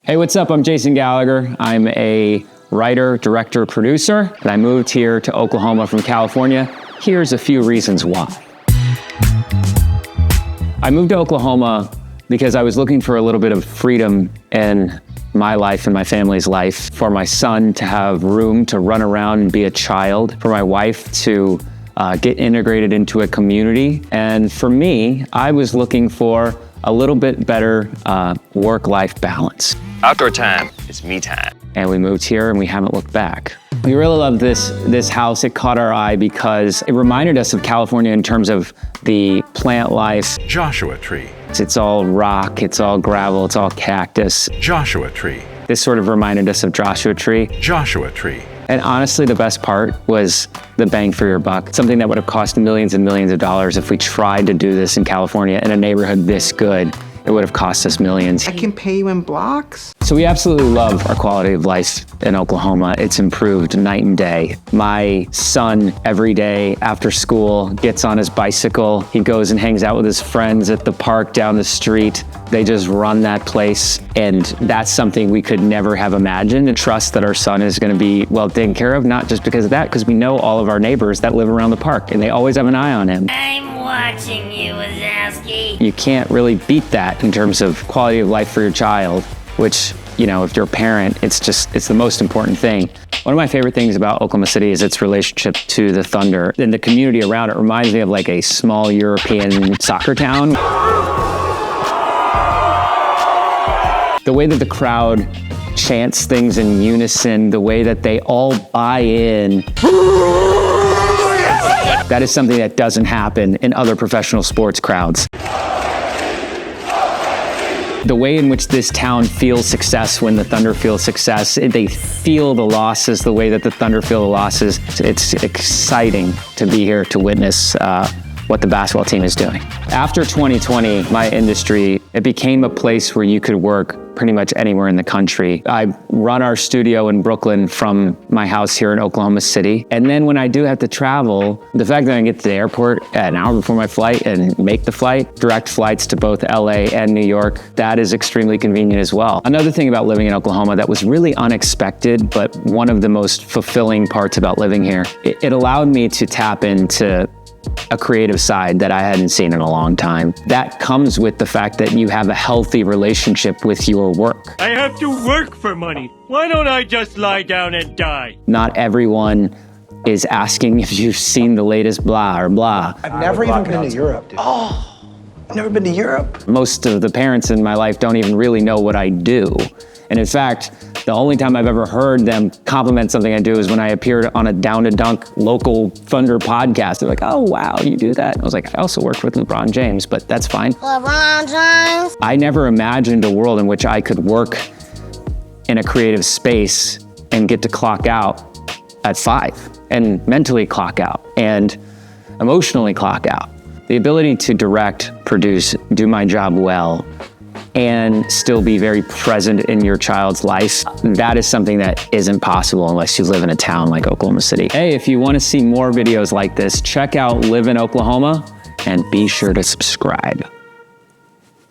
Hey, what's up? I'm Jason Gallagher. I'm a writer, director, producer, and I moved here to Oklahoma from California. Here's a few reasons why. I moved to Oklahoma because I was looking for a little bit of freedom in my life and my family's life, for my son to have room to run around and be a child, for my wife to get integrated into a community, and for me, I was looking for a little bit better work-life balance. Outdoor time is me time. And we moved here and we haven't looked back. We really love this house. It caught our eye because it reminded us of California in terms of the plant life. Joshua tree. It's all rock, it's all gravel, it's all cactus. Joshua tree. This sort of reminded us of Joshua tree. Joshua tree. And honestly, the best part was the bang for your buck. Something that would have cost millions and millions of dollars if we tried to do this in California in a neighborhood this good. It would have cost us millions. I can pay you in blocks. So we absolutely love our quality of life in Oklahoma. It's improved night and day. My son, every day after school, gets on his bicycle. He goes and hangs out with his friends at the park down the street. They just run that place. And that's something we could never have imagined, and trust that our son is going to be well taken care of, not just because of that, because we know all of our neighbors that live around the park and they always have an eye on him. I'm watching you, Wazowski. You can't really beat that in terms of quality of life for your child, which, you know, if you're a parent, it's the most important thing. One of my favorite things about Oklahoma City is its relationship to the Thunder. And the community around it reminds me of like a small European soccer town. The way that the crowd chants things in unison, the way that they all buy in. That is something that doesn't happen in other professional sports crowds. The way in which this town feels success when the Thunder feel success, they feel the losses the way that the Thunder feel the losses. It's exciting to be here to witness what the basketball team is doing. After 2020, my industry, it became a place where you could work pretty much anywhere in the country. I run our studio in Brooklyn from my house here in Oklahoma City. And then when I do have to travel, the fact that I can get to the airport an hour before my flight and make the flight, direct flights to both LA and New York, that is extremely convenient as well. Another thing about living in Oklahoma that was really unexpected, but one of the most fulfilling parts about living here, it allowed me to tap into a creative side that I hadn't seen in a long time. That comes with the fact that you have a healthy relationship with your work. I have to work for money. Why don't I just lie down and die? Not everyone is asking if you've seen the latest blah or blah. I've never even been to Europe, dude. Oh, I've never been to Europe. Most of the parents in my life don't even really know what I do. And in fact, the only time I've ever heard them compliment something I do is when I appeared on a Down to Dunk local Thunder podcast. They're like, oh, wow, you do that? I was like, I also worked with LeBron James, but that's fine. LeBron James. I never imagined a world in which I could work in a creative space and get to clock out at 5 and mentally clock out and emotionally clock out. The ability to direct, produce, do my job well, and still be very present in your child's life, that is something that isn't possible unless you live in a town like Oklahoma City. Hey, if you want to see more videos like this, check out Live in Oklahoma and be sure to subscribe.